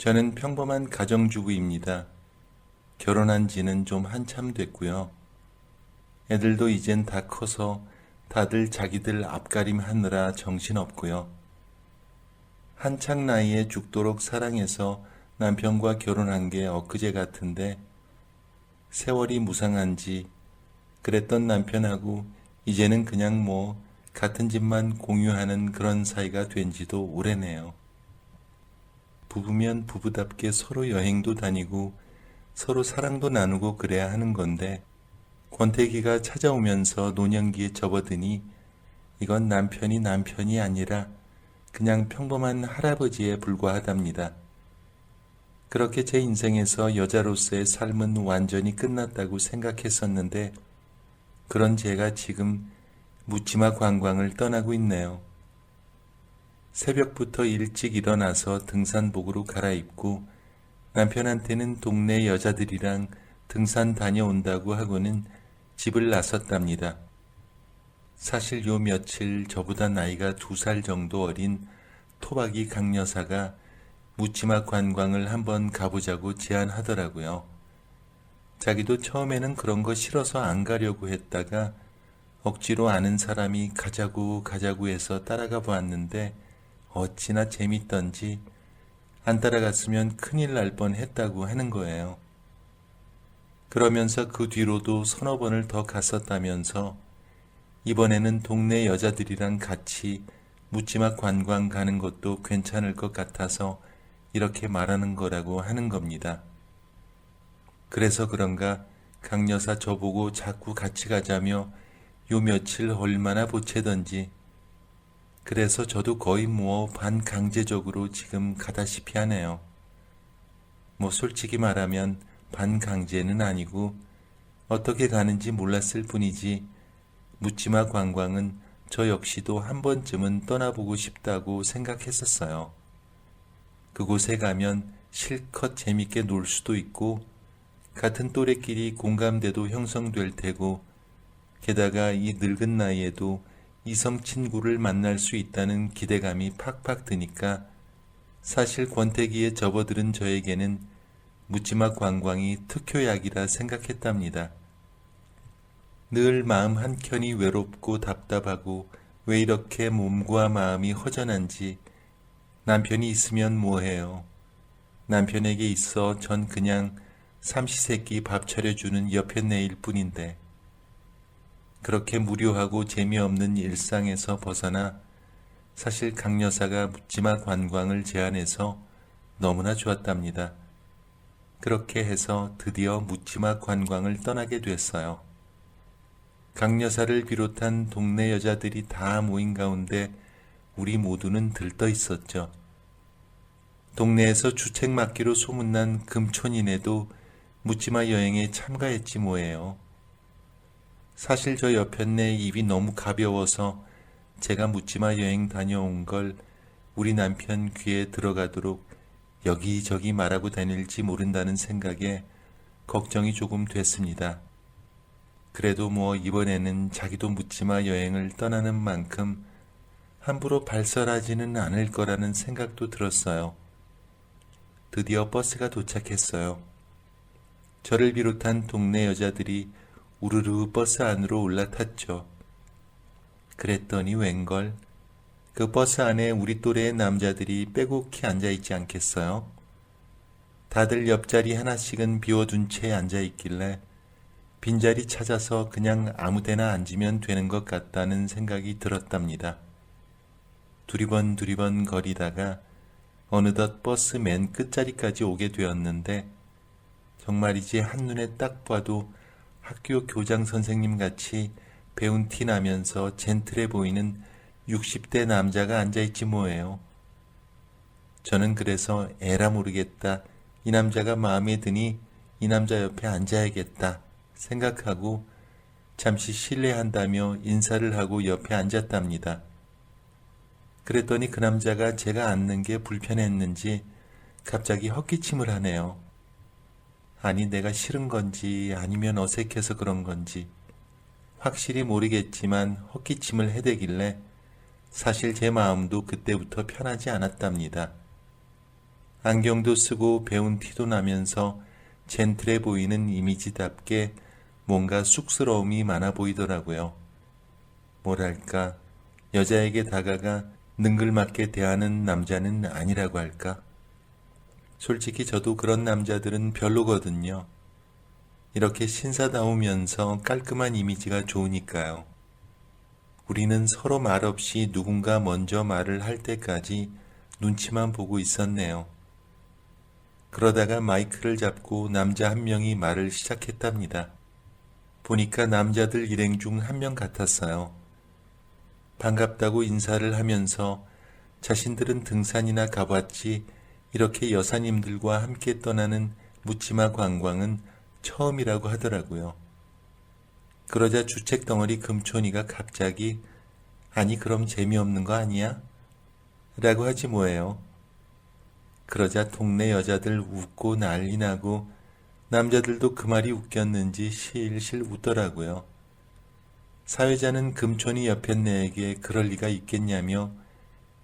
저는 평범한 가정주부입니다. 결혼한 지는 좀 한참 됐고요. 애들도 이젠 다 커서 다들 자기들 앞가림 하느라 정신없고요. 한창 나이에 죽도록 사랑해서 남편과 결혼한 게 엊그제 같은데 세월이 무상한지 그랬던 남편하고 이제는 그냥 같은 집만 공유하는 그런 사이가 된 지도 오래네요. 부부면 부부답게 서로 여행도 다니고 서로 사랑도 나누고 그래야 하는 건데 권태기가 찾아오면서 노년기에 접어드니 이건 남편이 아니라 그냥 평범한 할아버지에 불과하답니다. 그렇게 제 인생에서 여자로서의 삶은 완전히 끝났다고 생각했었는데 그런 제가 지금 묻지마 관광을 떠나고 있네요. 새벽부터 일찍 일어나서 등산복으로 갈아입고 남편한테는 동네 여자들이랑 등산 다녀온다고 하고는 집을 나섰답니다. 사실 요 며칠 저보다 나이가 2살 정도 어린 토박이 강 여사가 묻지마 관광을 한번 가보자고 제안하더라고요. 자기도 처음에는 그런 거 싫어서 안 가려고 했다가 억지로 아는 사람이 가자고 해서 따라가 보았는데 어찌나 재밌던지 안 따라갔으면 큰일 날 뻔했다고 하는 거예요. 그러면서 그 뒤로도 서너 번을 더 갔었다면서 이번에는 동네 여자들이랑 같이 묻지마 관광 가는 것도 괜찮을 것 같아서 이렇게 말하는 거라고 하는 겁니다. 그래서 그런가 강 여사 저보고 자꾸 같이 가자며 요 며칠 얼마나 보채던지 그래서 저도 거의 반강제적으로 지금 가다시피 하네요. 솔직히 말하면 반강제는 아니고 어떻게 가는지 몰랐을 뿐이지 묻지마 관광은 저 역시도 한 번쯤은 떠나보고 싶다고 생각했었어요. 그곳에 가면 실컷 재밌게 놀 수도 있고 같은 또래끼리 공감대도 형성될 테고 게다가 이 늙은 나이에도 이성 친구를 만날 수 있다는 기대감이 팍팍 드니까 사실 권태기에 접어들은 저에게는 묻지마 관광이 특효약이라 생각했답니다. 늘 마음 한켠이 외롭고 답답하고 왜 이렇게 몸과 마음이 허전한지 남편이 있으면 뭐해요. 남편에게 있어 전 그냥 삼시세끼 밥 차려주는 여편네일 뿐인데 그렇게 무료하고 재미없는 일상에서 벗어나 사실 강 여사가 묻지마 관광을 제안해서 너무나 좋았답니다. 그렇게 해서 드디어 묻지마 관광을 떠나게 됐어요. 강 여사를 비롯한 동네 여자들이 다 모인 가운데 우리 모두는 들떠 있었죠. 동네에서 주책 맡기로 소문난 금촌인에도 묻지마 여행에 참가했지 뭐예요. 사실 저 여편네 입이 너무 가벼워서 제가 묻지마 여행 다녀온 걸 우리 남편 귀에 들어가도록 여기저기 말하고 다닐지 모른다는 생각에 걱정이 조금 됐습니다. 그래도 이번에는 자기도 묻지마 여행을 떠나는 만큼 함부로 발설하지는 않을 거라는 생각도 들었어요. 드디어 버스가 도착했어요. 저를 비롯한 동네 여자들이 우르르 버스 안으로 올라탔죠. 그랬더니 웬걸 그 버스 안에 우리 또래의 남자들이 빼곡히 앉아있지 않겠어요? 다들 옆자리 하나씩은 비워둔 채 앉아있길래 빈자리 찾아서 그냥 아무데나 앉으면 되는 것 같다는 생각이 들었답니다. 두리번 거리다가 어느덧 버스 맨 끝자리까지 오게 되었는데 정말이지 한눈에 딱 봐도 학교 교장 선생님 같이 배운 티 나면서 젠틀해 보이는 60대 남자가 앉아있지 뭐예요. 저는 그래서 에라 모르겠다. 이 남자가 마음에 드니 이 남자 옆에 앉아야겠다 생각하고 잠시 실례한다며 인사를 하고 옆에 앉았답니다. 그랬더니 그 남자가 제가 앉는 게 불편했는지 갑자기 헛기침을 하네요. 아니 내가 싫은 건지 아니면 어색해서 그런 건지 확실히 모르겠지만 헛기침을 해대길래 사실 제 마음도 그때부터 편하지 않았답니다. 안경도 쓰고 배운 티도 나면서 젠틀해 보이는 이미지답게 뭔가 쑥스러움이 많아 보이더라고요. 뭐랄까, 여자에게 다가가 능글맞게 대하는 남자는 아니라고 할까? 솔직히 저도 그런 남자들은 별로거든요. 이렇게 신사다우면서 깔끔한 이미지가 좋으니까요. 우리는 서로 말없이 누군가 먼저 말을 할 때까지 눈치만 보고 있었네요. 그러다가 마이크를 잡고 남자 한 명이 말을 시작했답니다. 보니까 남자들 일행 중 한 명 같았어요. 반갑다고 인사를 하면서 자신들은 등산이나 가봤지 이렇게 여사님들과 함께 떠나는 묻지마 관광은 처음이라고 하더라고요. 그러자 주책덩어리 금촌이가 갑자기 아니 그럼 재미없는 거 아니야? 라고 하지 뭐예요. 그러자 동네 여자들 웃고 난리 나고 남자들도 그 말이 웃겼는지 실실 웃더라고요. 사회자는 금촌이 여편네에게 그럴 리가 있겠냐며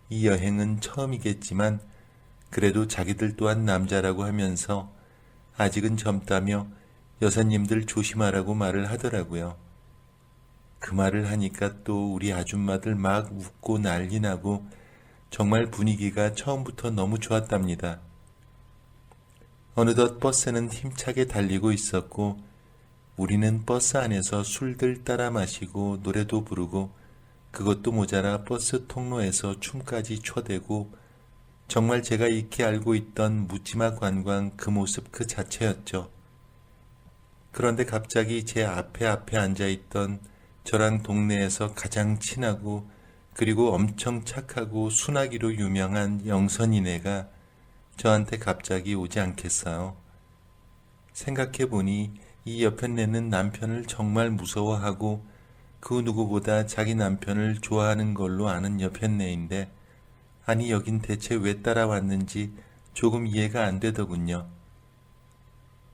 이 여행은 처음이겠지만 그래도 자기들 또한 남자라고 하면서 아직은 젊다며 여사님들 조심하라고 말을 하더라고요. 그 말을 하니까 또 우리 아줌마들 막 웃고 난리 나고 정말 분위기가 처음부터 너무 좋았답니다. 어느덧 버스는 힘차게 달리고 있었고 우리는 버스 안에서 술들 따라 마시고 노래도 부르고 그것도 모자라 버스 통로에서 춤까지 춰대고 정말 제가 익히 알고 있던 묻지마 관광 그 모습 그 자체였죠. 그런데 갑자기 제 앞에 앉아있던 저랑 동네에서 가장 친하고 그리고 엄청 착하고 순하기로 유명한 영선이네가 저한테 갑자기 오지 않겠어요. 생각해보니 이 여편네는 남편을 정말 무서워하고 그 누구보다 자기 남편을 좋아하는 걸로 아는 여편네인데 아니 여긴 대체 왜 따라왔는지 조금 이해가 안 되더군요.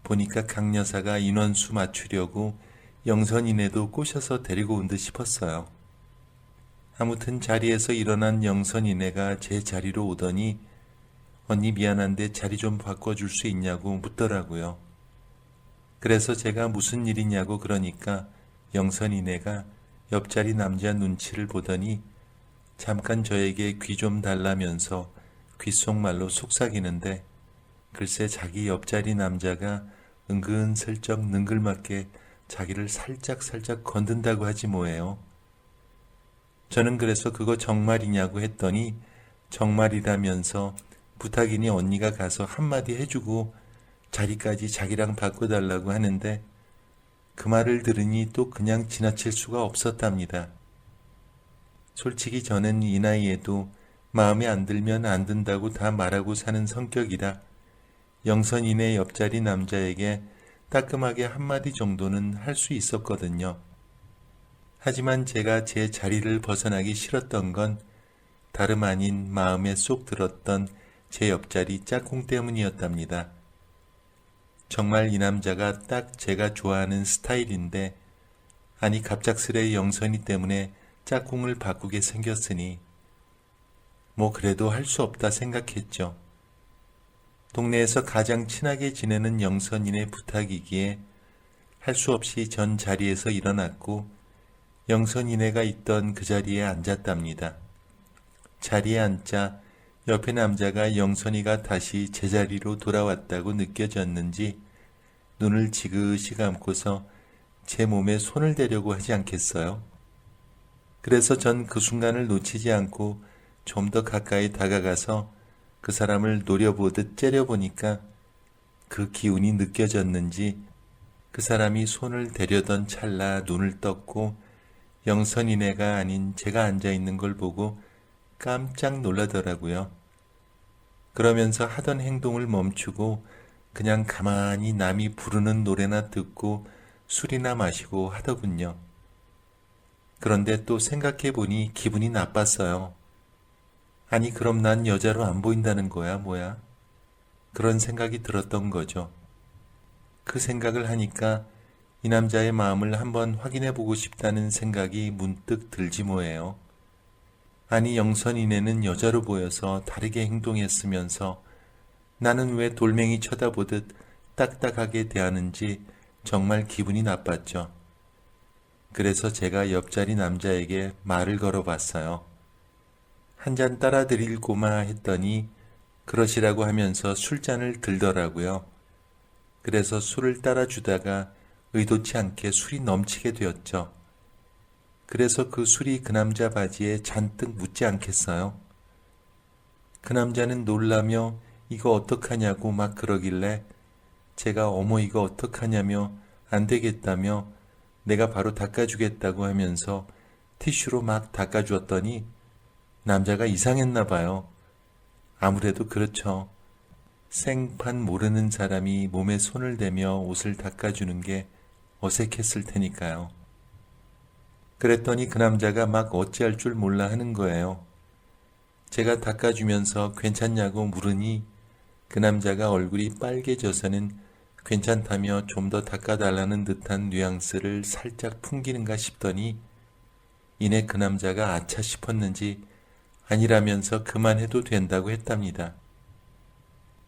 보니까 강 여사가 인원수 맞추려고 영선이네도 꼬셔서 데리고 온 듯 싶었어요. 아무튼 자리에서 일어난 영선이네가 제 자리로 오더니 언니 미안한데 자리 좀 바꿔줄 수 있냐고 묻더라고요. 그래서 제가 무슨 일이냐고 그러니까 영선이네가 옆자리 남자 눈치를 보더니 잠깐 저에게 귀 좀 달라면서 귓속말로 속삭이는데 글쎄 자기 옆자리 남자가 은근슬쩍 능글맞게 자기를 살짝 건든다고 하지 뭐예요. 저는 그래서 그거 정말이냐고 했더니 정말이라면서 부탁이니 언니가 가서 한마디 해주고 자리까지 자기랑 바꿔달라고 하는데 그 말을 들으니 또 그냥 지나칠 수가 없었답니다. 솔직히 저는 이 나이에도 마음에 안 들면 안 든다고 다 말하고 사는 성격이라 영선이네 옆자리 남자에게 따끔하게 한마디 정도는 할 수 있었거든요. 하지만 제가 제 자리를 벗어나기 싫었던 건 다름 아닌 마음에 쏙 들었던 제 옆자리 짝꿍 때문이었답니다. 정말 이 남자가 딱 제가 좋아하는 스타일인데 아니 갑작스레 영선이 때문에 짝꿍을 바꾸게 생겼으니 뭐 그래도 할 수 없다 생각했죠. 동네에서 가장 친하게 지내는 영선이네 부탁이기에 할 수 없이 전 자리에서 일어났고 영선이네가 있던 그 자리에 앉았답니다. 자리에 앉자 옆에 남자가 영선이가 다시 제자리로 돌아왔다고 느껴졌는지 눈을 지그시 감고서 제 몸에 손을 대려고 하지 않겠어요? 그래서 전 그 순간을 놓치지 않고 좀 더 가까이 다가가서 그 사람을 노려보듯 째려보니까 그 기운이 느껴졌는지 그 사람이 손을 대려던 찰나 눈을 떴고 영선이네가 아닌 제가 앉아있는 걸 보고 깜짝 놀라더라고요. 그러면서 하던 행동을 멈추고 그냥 가만히 남이 부르는 노래나 듣고 술이나 마시고 하더군요. 그런데 또 생각해보니 기분이 나빴어요. 아니 그럼 난 여자로 안 보인다는 거야 뭐야? 그런 생각이 들었던 거죠. 그 생각을 하니까 이 남자의 마음을 한번 확인해보고 싶다는 생각이 문득 들지 뭐예요. 아니 영선이네는 여자로 보여서 다르게 행동했으면서 나는 왜 돌멩이 쳐다보듯 딱딱하게 대하는지 정말 기분이 나빴죠. 그래서 제가 옆자리 남자에게 말을 걸어봤어요. 한 잔 따라 드릴고마 했더니 그러시라고 하면서 술잔을 들더라고요. 그래서 술을 따라주다가 의도치 않게 술이 넘치게 되었죠. 그래서 그 술이 그 남자 바지에 잔뜩 묻지 않겠어요? 그 남자는 놀라며 이거 어떡하냐고 막 그러길래 제가 어머 이거 어떡하냐며 안 되겠다며 내가 바로 닦아주겠다고 하면서 티슈로 막 닦아주었더니 남자가 이상했나 봐요. 아무래도 그렇죠. 생판 모르는 사람이 몸에 손을 대며 옷을 닦아주는 게 어색했을 테니까요. 그랬더니 그 남자가 막 어찌할 줄 몰라 하는 거예요. 제가 닦아주면서 괜찮냐고 물으니 그 남자가 얼굴이 빨개져서는 괜찮다며 좀 더 닦아달라는 듯한 뉘앙스를 살짝 풍기는가 싶더니 이내 그 남자가 아차 싶었는지 아니라면서 그만해도 된다고 했답니다.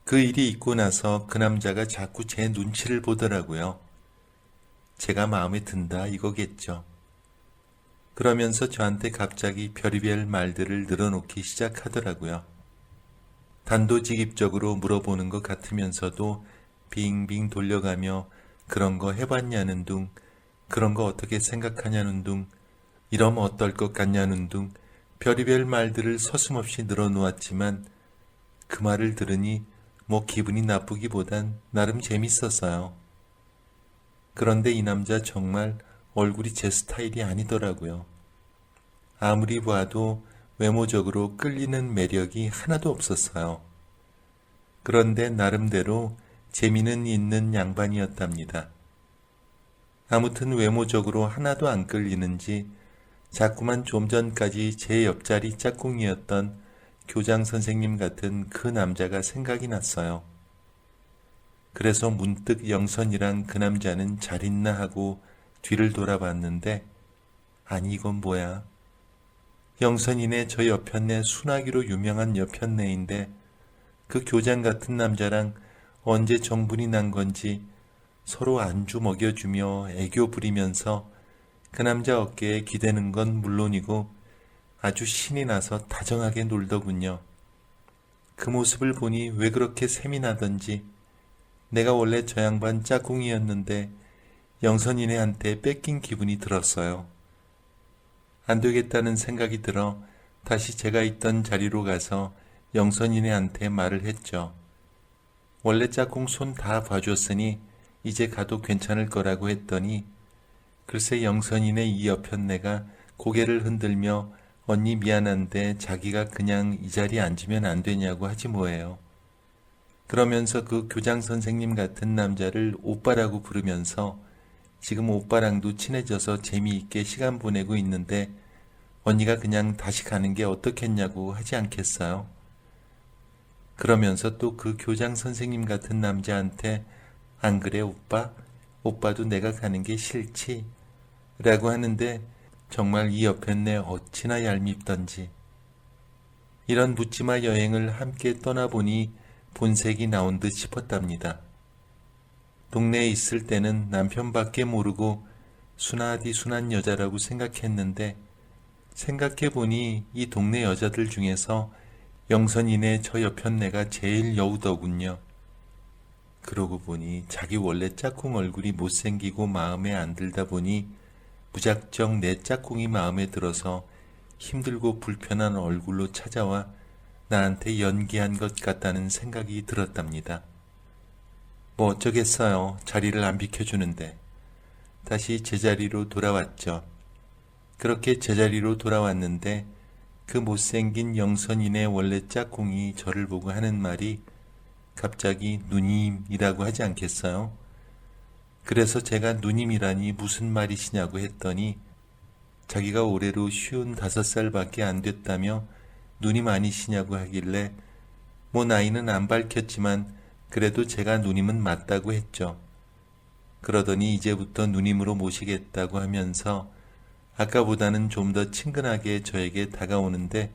그 일이 있고 나서 그 남자가 자꾸 제 눈치를 보더라고요. 제가 마음에 든다 이거겠죠. 그러면서 저한테 갑자기 별의별 말들을 늘어놓기 시작하더라고요. 단도직입적으로 물어보는 것 같으면서도 빙빙 돌려가며 그런 거 해봤냐는 둥, 그런 거 어떻게 생각하냐는 둥, 이러면 어떨 것 같냐는 둥, 별의별 말들을 서슴없이 늘어놓았지만 그 말을 들으니 뭐 기분이 나쁘기보단 나름 재밌었어요. 그런데 이 남자 정말 얼굴이 제 스타일이 아니더라고요. 아무리 봐도 외모적으로 끌리는 매력이 하나도 없었어요. 그런데 나름대로 재미는 있는 양반이었답니다. 아무튼 외모적으로 하나도 안 끌리는지 자꾸만 좀 전까지 제 옆자리 짝꿍이었던 교장 선생님 같은 그 남자가 생각이 났어요. 그래서 문득 영선이랑 그 남자는 잘 있나 하고 뒤를 돌아봤는데 아니 이건 뭐야. 영선이네 저 여편네 순하기로 유명한 여편네인데 그 교장 같은 남자랑 언제 정분이 난 건지 서로 안주 먹여주며 애교 부리면서 그 남자 어깨에 기대는 건 물론이고 아주 신이 나서 다정하게 놀더군요. 그 모습을 보니 왜 그렇게 샘이 나던지 내가 원래 저 양반 짝꿍이었는데 영선이네한테 뺏긴 기분이 들었어요. 안 되겠다는 생각이 들어 다시 제가 있던 자리로 가서 영선이네한테 말을 했죠. 원래 짝꿍 손 다 봐줬으니 이제 가도 괜찮을 거라고 했더니 글쎄 영선이네 이 여편네가 고개를 흔들며 언니 미안한데 자기가 그냥 이 자리에 앉으면 안 되냐고 하지 뭐예요. 그러면서 그 교장 선생님 같은 남자를 오빠라고 부르면서 지금 오빠랑도 친해져서 재미있게 시간 보내고 있는데 언니가 그냥 다시 가는 게 어떻겠냐고 하지 않겠어요? 그러면서 또 그 교장 선생님 같은 남자한테 안 그래 오빠? 오빠도 내가 가는 게 싫지? 라고 하는데 정말 이 여편네 어찌나 얄밉던지. 이런 묻지마 여행을 함께 떠나보니 본색이 나온 듯 싶었답니다. 동네에 있을 때는 남편밖에 모르고 순하디 순한 여자라고 생각했는데 생각해보니 이 동네 여자들 중에서 영선이네 저 여편네가 제일 여우더군요. 그러고 보니 자기 원래 짝꿍 얼굴이 못생기고 마음에 안 들다 보니 무작정 내 짝꿍이 마음에 들어서 힘들고 불편한 얼굴로 찾아와 나한테 연기한 것 같다는 생각이 들었답니다. 뭐 어쩌겠어요. 자리를 안 비켜주는데. 다시 제자리로 돌아왔죠. 그렇게 제자리로 돌아왔는데 그 못생긴 영선이네 원래 짝꿍이 저를 보고 하는 말이 갑자기 누님이라고 하지 않겠어요? 그래서 제가 누님이라니 무슨 말이시냐고 했더니 자기가 올해로 55살밖에 안 됐다며 누님 아니시냐고 하길래 뭐 나이는 안 밝혔지만 그래도 제가 누님은 맞다고 했죠. 그러더니 이제부터 누님으로 모시겠다고 하면서 아까보다는 좀 더 친근하게 저에게 다가오는데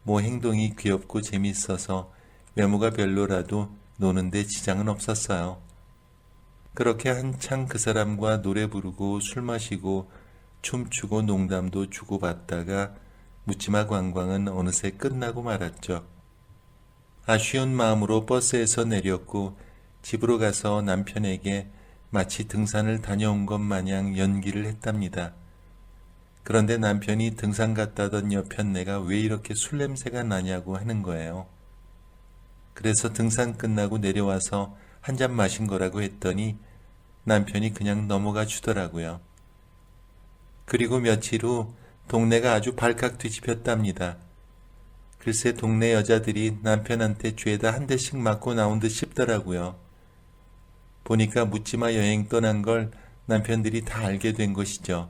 뭐 행동이 귀엽고 재밌어서 외모가 별로라도 노는데 지장은 없었어요. 그렇게 한창 그 사람과 노래 부르고 술 마시고 춤추고 농담도 주고받다가 묻지마 관광은 어느새 끝나고 말았죠. 아쉬운 마음으로 버스에서 내렸고 집으로 가서 남편에게 마치 등산을 다녀온 것 마냥 연기를 했답니다. 그런데 남편이 등산 갔다던 여편네가 왜 이렇게 술 냄새가 나냐고 하는 거예요. 그래서 등산 끝나고 내려와서 한 잔 마신 거라고 했더니 남편이 그냥 넘어가 주더라고요. 그리고 며칠 후 동네가 아주 발칵 뒤집혔답니다. 글쎄 동네 여자들이 남편한테 죄다 한 대씩 맞고 나온 듯 싶더라고요. 보니까 묻지마 여행 떠난 걸 남편들이 다 알게 된 것이죠.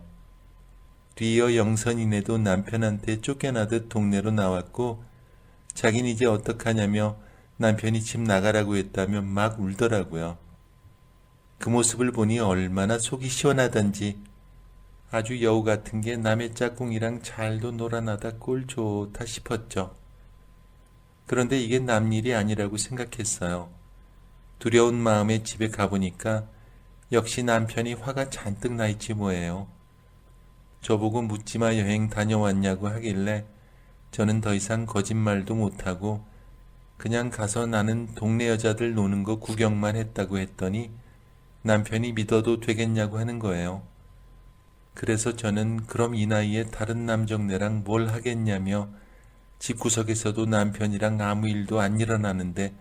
뒤이어 영선이네도 남편한테 쫓겨나듯 동네로 나왔고 자긴 이제 어떡하냐며 남편이 집 나가라고 했다며 막 울더라고요. 그 모습을 보니 얼마나 속이 시원하던지 아주 여우 같은 게 남의 짝꿍이랑 잘도 놀아나다 꼴 좋다 싶었죠. 그런데 이게 남 일이 아니라고 생각했어요. 두려운 마음에 집에 가보니까 역시 남편이 화가 잔뜩 나 있지 뭐예요. 저보고 묻지마 여행 다녀왔냐고 하길래 저는 더 이상 거짓말도 못하고 그냥 가서 나는 동네 여자들 노는 거 구경만 했다고 했더니 남편이 믿어도 되겠냐고 하는 거예요. 그래서 저는 그럼 이 나이에 다른 남정네랑 뭘 하겠냐며 집구석에서도 남편이랑 아무 일도 안 일어나는데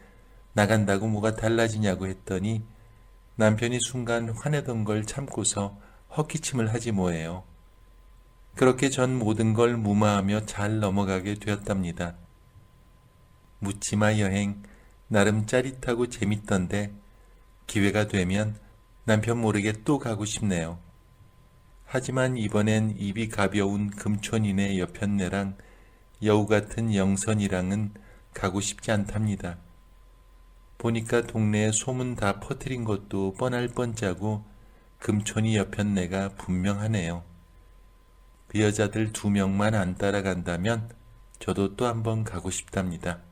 나간다고 뭐가 달라지냐고 했더니 남편이 순간 화내던 걸 참고서 헛기침을 하지 뭐예요. 그렇게 전 모든 걸 무마하며 잘 넘어가게 되었답니다. 묻지마 여행 나름 짜릿하고 재밌던데 기회가 되면 남편 모르게 또 가고 싶네요. 하지만 이번엔 입이 가벼운 금촌이네 여편네랑 여우 같은 영선이랑은 가고 싶지 않답니다. 보니까 동네에 소문 다 퍼뜨린 것도 뻔할 뻔짜고 금촌이 여편네가 분명하네요. 그 여자들 2명만 안 따라간다면 저도 또 한번 가고 싶답니다.